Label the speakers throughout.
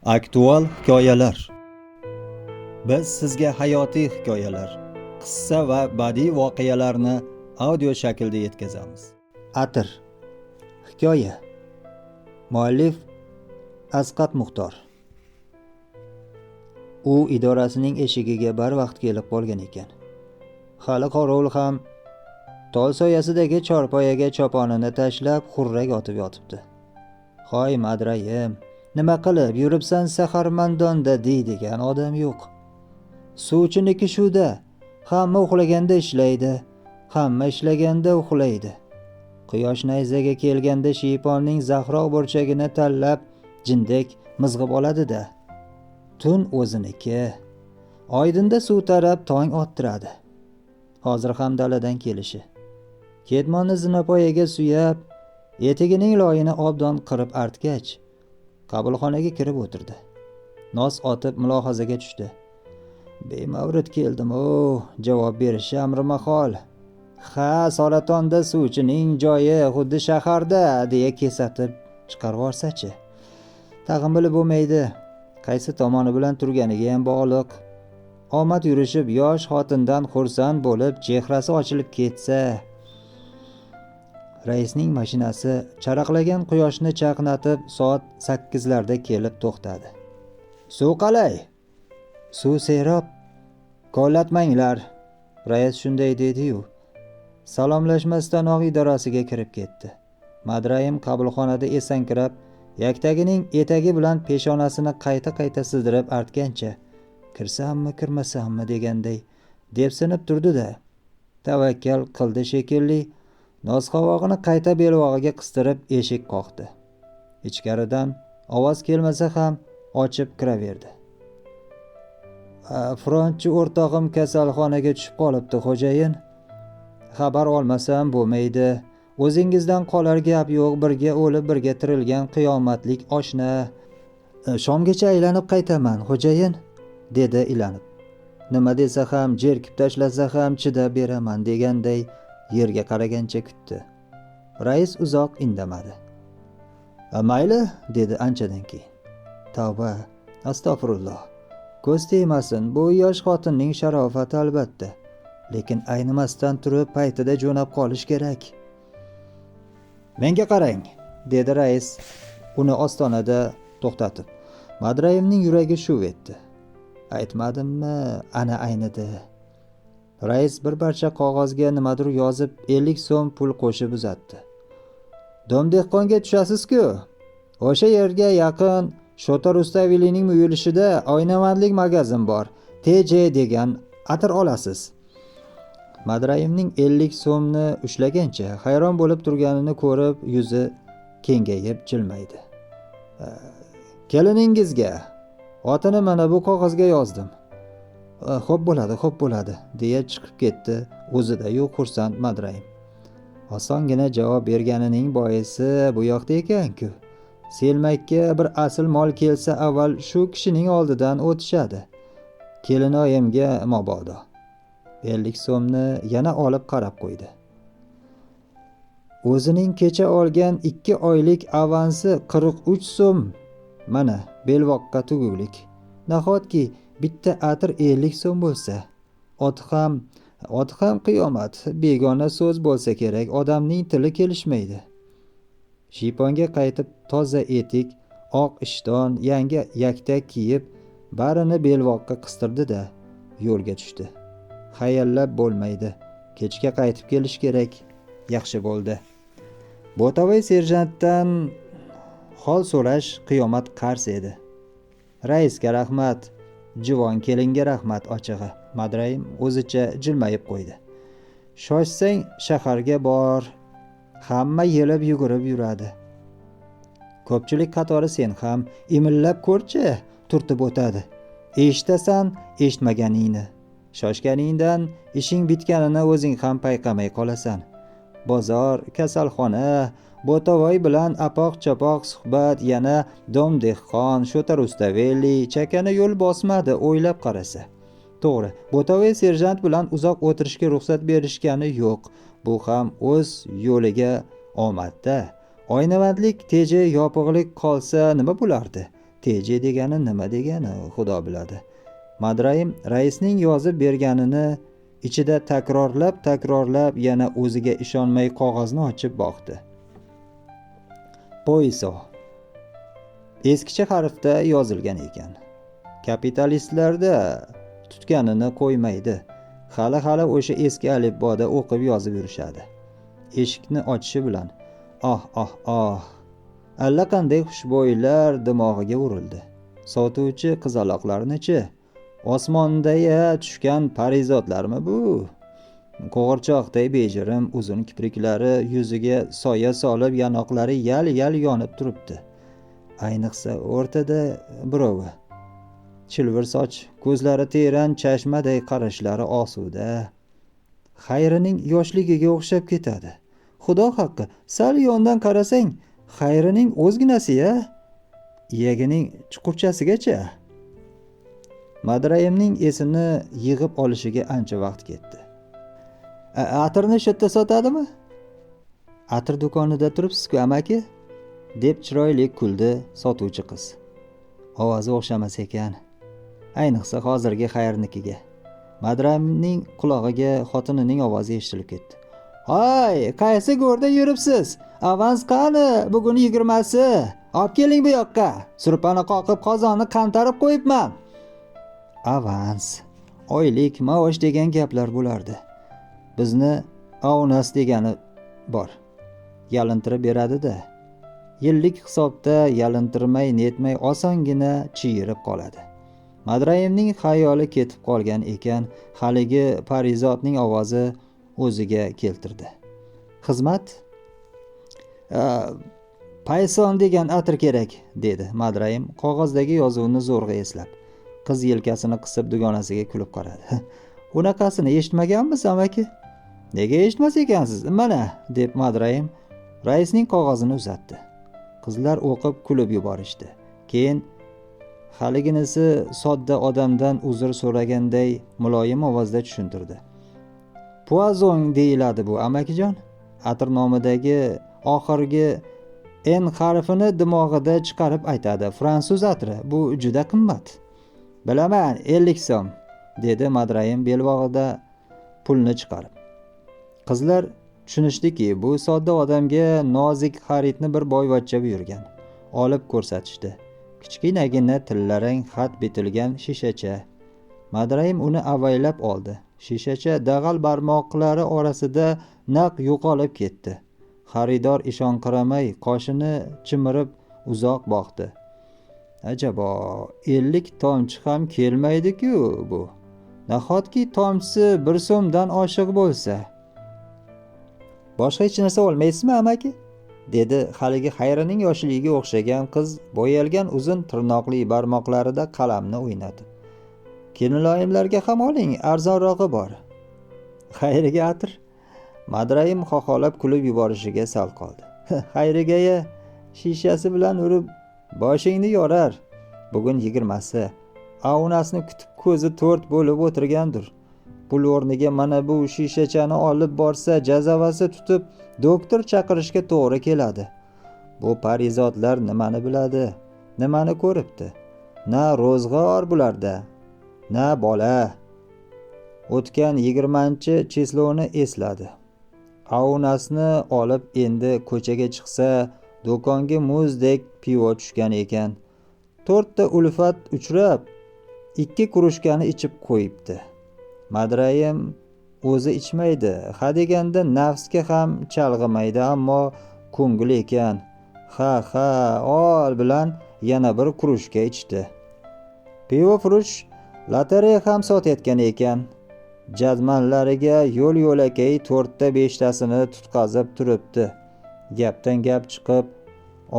Speaker 1: Aktual hikoyalar. Biz sizga hayotiy hikoyalar, qissa va badiiy voqealarni audio shaklda yetkazamiz. Atir. Hikoya. Muallif Asqat Muxtor. U idorasining eshigiga barvaqt kelib qolgan ekan. Hali qorovul ham tol soyasidagi chorpoyaga choponini tashlab xurrak otib yotibdi. Hoy madrayim, nima qilib yuribsan saharmandonda deydigan odam yo'q. Suvchiniki shuda, hamma uxlaganda ishlaydi, hamma ishlaganda uxlaydi. Quyosh nayzaga kelganda shiyponning zahroq burchagini tanlab jindek mizg'ib oladi-da. Tun o'ziniki. Oydinda suv tarab tong ottiradi. Hozir ham daladan kelishi. Ketmonni zinapoyaga suyab, etigining loyini obdon qirib artgach, qabulxonaga kirib o'tirdi. Nos otib mulohazaga tushdi. Bemavrid keldim-o, javob berishi amri mahol. Ha, saratonda suvchining joyi xuddi shaharda, deya kesatib chiqarvorsa-chi. Tag'in bilib bo'lmaydi. Qaysi tomoni bilan turganiga ham bog'liq. Omad yurishib yosh xotindan xursand bo'lib, chehrasi ochilib ketsa. Raisning mashinasi charaqlagan quyoshni chaqnatib soat 8larda kelib to'xtadi. Suv qalay? Suv serob. Qo'llatmanglar. Rais shunday dedi-yu, salomlashmasdanoq idorasiga kirib ketdi. Madrayim qabulxonada esankirab, yaktagining etagi bilan peshonasini qayta sildirib artgancha, kirsammi, kirmasammi deganday depsinib turdi-da, tavakkal qildi shekilli. Nosqovog'ini qayta belvog'iga qistirib eshik qoqdi. Ichkaridan ovoz kelmasa ham ochib kiraverdi. Frontchi o'rtog'im kasalxonaga tushib qolibdi, xo'jayin. Xabar olmasam bo'lmaydi. O'zingizdan qolar gap yo'q, birga o'lib, birga tirilgan qiyomatlik oshna. Shomgacha aylanib qaytaman, xo'jayin, dedi ilanib. Nima desa ham, jerkib tashlasa ham chidab beraman deganday yerga qaragancha kutdi. Rais uzoq indamadi. Mayli, dedi anchadan keyin. Tavba, astag'firulloh. Ko'z tegmasin, bu yosh xotinning sharofati albatta. Lekin aynimasdan turib paytida jo'nab qolish kerak. Menga qarang, dedi rais uni ostonada to'xtatib. Madrayimning yuragi shuv etdi. Aytmadimmi, ana aynidi. Rais bir parcha qog'ozga nimadir yozib 50 so'm pul qo'shib uzatdi. Domdehqonga tushasiz-ku. O'sha yerga yaqin Shotor Ustavilining muyulishida oynavandlik magazin bor. TJ degan atir olasiz. Madrayimning 50 so'mni ushlagancha hayron bo'lib turganini ko'rib, yuzi kengayib jilmaydi. Keliningizga otini mana bu qog'ozga yozdim. Xo'p bo'ladi, deya chiqib ketdi. O'zida yo'q xursand Madrayim. Osongina javob berganining boisi bu yoqda ekan-ku. Selmakka bir asl mol kelsa avval shu kishining oldidan o'tishadi. Kelinoyimga mabodo. 50 so'mni yana olib qarab qo'ydi. O'zining kecha olgan 2 oylik avansi 43 so'm. Mana belvoqqa tuguvlik. Nahotki bitta atir 50 so'm bo'lsa, ot ham qiyomat, begona so'z bo'lsa kerak, odamning tili kelishmaydi. Shiyponga qaytib toza etik, oq ishton, yangi yaktak kiyib, barini belvoqqa qistirdi-da, yo'lga tushdi. Xayallab bo'lmaydi. Kechga qaytib kelish kerak. Yaxshi bo'ldi. Bo'tavoy serjantdan hol so'rash qiyomat qars edi. Raisga rahmat, juvon kelinga rahmat ochig'i. Madrayim o'zicha jilmayib qo'ydi. Shoshsang shaharga bor. Hamma yelib yugurib yuradi. Ko'pchilik qatori sen ham imillab ko'rchi, turtib o'tadi. Eshitasan, eshitmaganingni. Shoshganingdan ishing bitganini o'zing ham payqamay qolasan. Bozor, kasalxona, Bo'tavoy bilan apoq-chapoq suhbat, yana Domdehqon, Shotor Ustaveli chakana yo'l bosmadi, o'ylab qarasa. To'g'ri, Bo'tavoy serjant bilan uzoq o'tirishga ruxsat berishgani yo'q. Bu ham o'z yo'liga omadda. Oynavandlik teji yopig'lik qolsa nima bo'lardi? TJ degani nima degani xudo biladi. Madrayim raisning yozib berganini ichida takrorlab yana o'ziga ishonmay qog'ozni ochib boqdi. Poiso eskicha harfda yozilgan ekan. Kapitalistlarda tutganini qo'ymaydi. Hali o'sha eski alifboda o'qib yozib yurishadi. Eshikni ochishi bilan oh allaqanday xushbo'ylar dimog'iga urildi. Sotuvchi qizaloqlarni-chi, osmonda tushgan parizodlarmi bu? Qo'g'irchoqday bejirim uzun kipriklari yuziga soya solib yanoqlari yal yonib turibdi. Ayniqsa o'rtada birovi. Chilvir soch, ko'zlari teran, chashmaday qarashlari osuda. Xayrining yoshligiga o'xshab ketadi. Xudo haqqi, sal yondan qarasang, Xayrining o'zginasi-ya, iyagining chuqurchasigacha. Madrayimning esini yig'ib olishiga ancha vaqt ketdi. Atirni shu yerda sotadimi? Atir do'konida turibsiz-ku, amaki, deb chiroyli kuldi sotuvchi qiz. Ovozi o'xshamas ekan, ayniqsa hozirgi Xayrnikiga. Madrayimning qulog'iga xotinining ovozi eshitilib ketdi. "Hoy, qaysi go'rda yuribsiz? Avans qani? Bugun 20si. Olib keling bu yoqqa. Surpani qoqib, qozonni qantarib qo'yibman." Avans, oylik, maosh degan gaplar bo'lardi. Bizni avnas degani bor. Yalintirib beradi-da. Yillik hisobda yalintirmay netmay osongina chiyirib qoladi. Madrayimning xayoli ketib qolgan ekan, haligi parizodning ovozi o'ziga keltirdi. "Xizmat? Payson degan atir kerak", dedi Madrayim qog'ozdagi yozuvni zo'rg'a eslab. Qiz yelkasini qisib dugonasiga kulib qaradi. "Unaqasini eshitmaganmiz, amaki?" "Nega eshitmas ekansiz? Mana", deb Madrayim raisning qog'ozini uzatdi. Qizlar o'qib kulib yuborishdi. Keyin haliginisi sodda odamdan uzr so'raganday muloyim ovozda tushuntirdi. "Poazon deyiladi bu, amakijon. Atir nomidagi oxirgi n harfini dimog'ida chiqarib aytadi. Fransuz atri, bu juda qimmat." "Bilaman, 50 so'm", dedi Madrayim belbog'ida pulni chiqarib. Qizlar tushunishdiki, bu sodda odamga nozik xaridni bir boyvachcha buyurgan. Olib ko'rsatishdi. Kichkinagina tillarang xat bitilgan shishacha. Madrayim uni avaylab oldi. Shishacha dag'al barmoqlari orasida naq yo'qolib ketdi. Xaridor ishonqiramay qoshini chimirib uzoq boqdi. Ajabo, 50 tomchi ham kelmaydi-ku bu. Nahotki tomchisi 1 so'mdan oshiq bo'lsa. "Boshqa hech narsa olmaysizmi, amaki?" dedi haligi Xayrining yoshligiga o'xshagan qiz bo'yalgan uzun tirnoqli barmoqlarida qalamni o'ynatib. "Kelinloyimlarga ham oling, arzonrog'i bor." Xayriga atir? Madrayim xoxolab kulib yuborishiga sal qoldi. "Xayrigaya shishasi bilan urib boshingni yorar. Bugun 20si. Avnasni kutib ko'zi 4 bo'lib o'tirgandir. Pul o'rniga mana bu shishachani olib borsa, jazavasi tutib doktor chaqirishga to'g'ri keladi. Bu parizodlar nimani biladi, nimani ko'ribdi? Na ro'zg'or bularda, na bola." O'tgan 20-chislovni esladi. Avnasni olib endi ko'chaga chiqsa, do'konga muzdek pivo tushgan ekan. 4 ta ulfat uchrab, 2 kurushkani ichib qo'yibdi. Madrayim o'zi ichmaydi, hadeganda nafsga ham chalg'imaydi, ammo ko'ngil ekan. Ha, ol bilan yana 1 kurushka ichdi. Pivo furush lotereya ham sotayotgan ekan. Jazmanlariga yo'l-yo'lakay 4 ta 5 tasini tutqazib turibdi. Gapdan gap chiqib,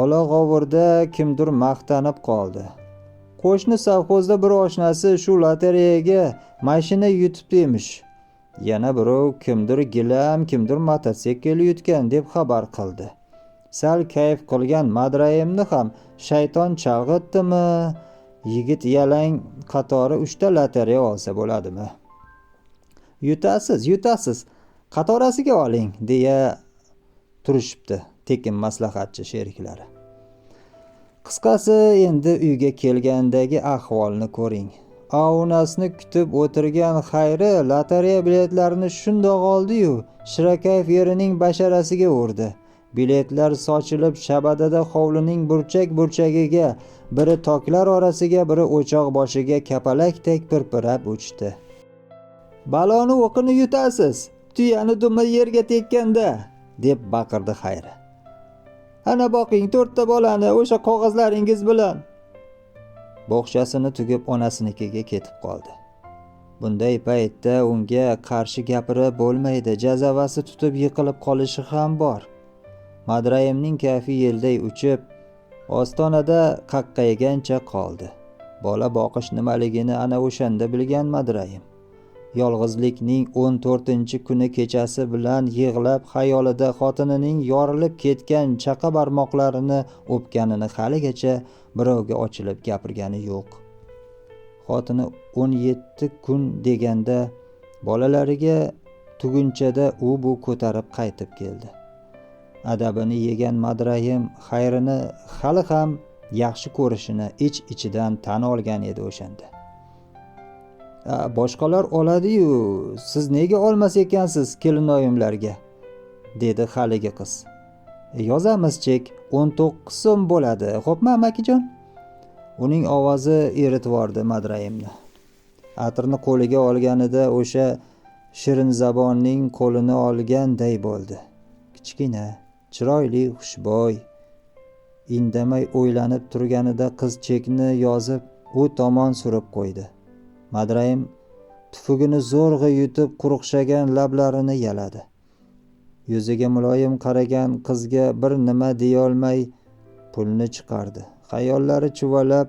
Speaker 1: olag'ovurda kimdir maqtanib qoldi. Qo'shni savxozda bir oshnasi shu lotereyaga mashina yutibdi emish. Yana birov kimdir gilam, kimdir mototsikl yutgan deb xabar qildi. Sal kayf qilgan Madrayimni ham shayton chalg'itdimi? Yigit yalang qatori 3 ta lotereya olsa bo'ladimi? Yutasiz, qatorasiga oling, deya turishibdi tekin maslahatchi sheriklari. Qisqasi, endi uyga kelgandagi ahvolni ko'ring. Ovunasini kutib o'tirgan Xayri lotereya biletlarini shundoq oldi-yu, shirakayf yerining basharasiga urdi. Biletlar sochilib shabadada hovlining burchak-burchagiga, biri toklar orasiga, biri o'choq boshiga kapalakdek pirpirab uchdi. "Baloni o'qini yutasiz, tuyani dumi yerga tekkanda", deb baqirdi Xayri. "Ana boqing, 4 ta bolani o'sha qog'ozlaringiz bilan." Bo'xshasini tugib onasinikiga ketib qoldi. Bunday paytda unga qarshi gapirib bo'lmaydi, jazavasi tutib yiqilib qolishi ham bor. Madrayimning kayfi yelday uchib, ostonada qaqqaygancha qoldi. Bola boqish nimaligini ana o'shanda bilgan Madrayim. Yolg'izlikning 14-kuni kechasi bilan yig'lab xayolida xotinining yorilib ketgan chaqa barmoqlarini o'pganini haligacha birovga ochilib gapirgani yo'q. Xotini 17 kun deganda bolalariga tugunchada u bu ko'tarib qaytib keldi. Adabini yegan Madrayim Xayrini hali ham yaxshi ko'rishini ich-ichidan tan olgan edi o'shanda. "Boshqalar oladi-yu, siz nega olmas ekansiz kelinoyimlarga?" dedi haligi qiz. "Yozamiz chek, 19 so'm bo'ladi, xo'pmi amakijon?" Uning ovozi eritvordi Madrayimni. Atirni qo'liga olganida o'sha shirinzabonning qo'lini olganday bo'ldi. Kichkina, chiroyli, xushbo'y. Indamay o'ylanib turganida qiz chekni yozib u tomon surib qo'ydi. Madrayim tufugini zo'rg'a yutib quruqshagan lablarini yaladi. Yuziga muloyim qaragan qizga bir nima deyolmay pulni chiqardi. Xayollari chuvalab,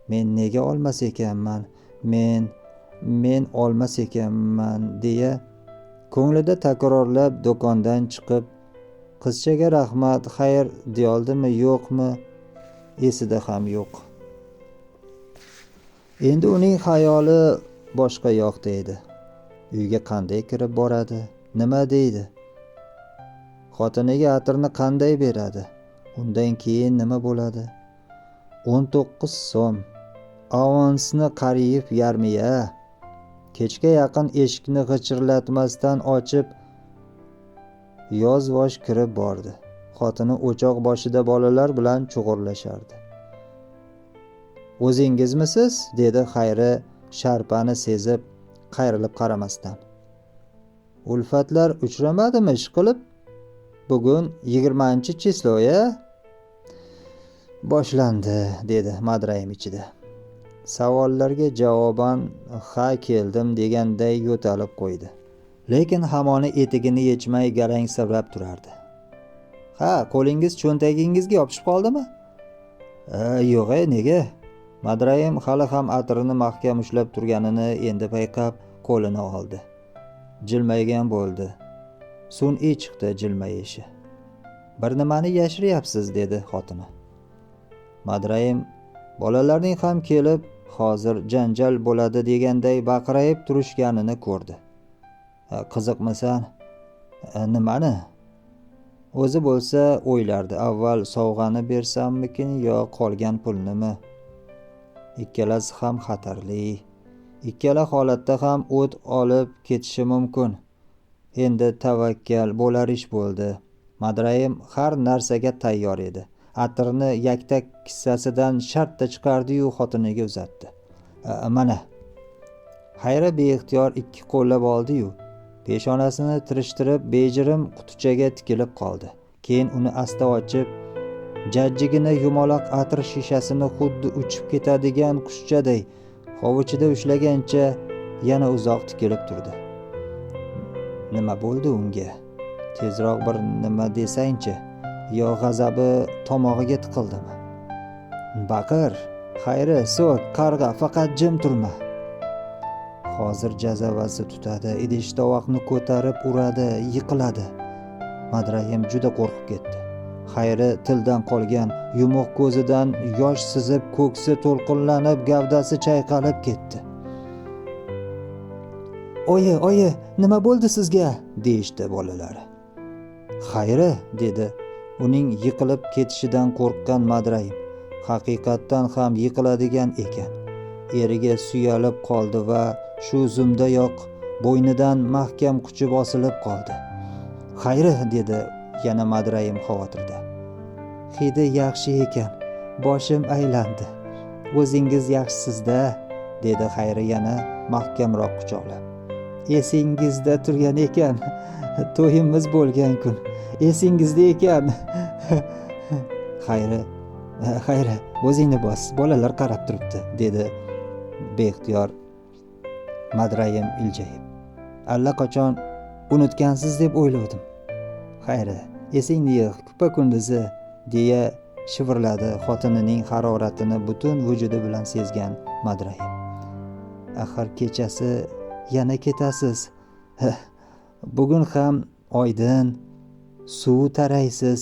Speaker 1: "Men nega olmas ekanman? Men olmas ekanman" deya ko'nglida takrorlab do'kondan chiqib, qizchaga rahmat, xayr deyoldimi yo'qmi, esida ham yo'q. Endi uning xayoli boshqa yoqda edi. Uyga qanday kirib boradi? Nima deydi? Xotiniga atirni qanday beradi? Undan keyin nima bo'ladi? 19 so'm. Avansni qariyib yarmiya. Kechga yaqin eshikni g'ichirlatmasdan ochib yozvosh kirib bordi. Xotini o'choq boshida bolalar bilan chug'urlashardi. "O'zingizmisiz?" dedi Xayri sharpani sezib, qayrilib qaramasdan. "Ulfatlar uchramadimi ishqilib? Bugun 20-chisloya?" "Boshlandi", dedi Madrayim ichida. Savollarga javoban "ha keldim" deganday yo'talib qo'ydi. Lekin hamoni etigini yechmay garangsib turardi. "Ha, qo'lingiz cho'ntagingizga yopishib qoldimi?" "Yo'q, nega?" Madrayim hali ham atirini mahkam ushlab turganini endi payqab qo'lini oldi. Jilmaygan bo'ldi. Sun'iy chiqdi jilmayishi. "Bir nimani yashiryapsiz", dedi xotini. Madrayim bolalarning ham kelib hozir janjal bo'ladi deganday baqirayib turishganini ko'rdi. "Qiziqmisan?" "Nimani?" O'zi bo'lsa o'ylardi, avval sovg'ani bersammikin yo qolgan pulnimi? Ikkalasi ham xatarli. Ikkala holatda ham o't olib ketishi mumkin. Endi tavakkal bo'lar ish bo'ldi. Madrayim har narsaga tayyor edi. Atirni yaktak kissasidan shartta chiqardi-yu xotiniga uzatdi. "Mana." Xayri beixtiyor ikki qo'llab oldi-yu, peshonasini tirishtirib bejirim qutichaga tikilib qoldi. Keyin uni asta ochib, jajjigina yumaloq atir shishasini xuddi uchib ketadigan qushchaday hovuchida ushlagancha yana uzoq tikilib turdi. Nima bo'ldi unga? Tezroq bir nima desangchi, yo g'azabi tomog'iga tiqildimi? "Baqir, Xayri, so'k, qarg'a, faqat jim turma." Hozir jazavasi tutadi, idish-tovoqni ko'tarib uradi, yiqiladi. Madrayim juda qo'rqib ketdi. Xayri tildan qolgan, yumuq ko'zidan yosh sizib, ko'ksi to'lqinlanib, gavdasi chayqalib ketdi. Oyi, nima bo'ldi sizga?" deyishdi bolalari. "Xayri", dedi uning yiqilib ketishidan qo'rqqan Madrayim. haqiqatdan ham yiqiladigan ekan. Eriga suyalib qoldi va shu zumdayoq bo'ynidan mahkam quchi bosilib qoldi. "Xayri", dedi yana Madrayim xavotirda. "Hidi yaxshi ekan, boshim aylandi. O'zingiz yaxshisiz-da", dedi Xayri yana mahkamroq quchoqlab. "Esingizda turgan ekan, to'yimiz bo'lgan kun. Esingizda ekan." Xayri, o'zingni bos, bolalar qarab turibdi", dedi beixtiyor Madrayim iljayib. "Allaqachon unutgansiz deb o'ylovdim." "Xayri, esingni yig', kupa kunduzi", deya shivirladi xotinining haroratini butun vujudi bilan sezgan Madrayim. "Axir kechasi yana ketasiz. Bugun ham oydin, suv taraysiz.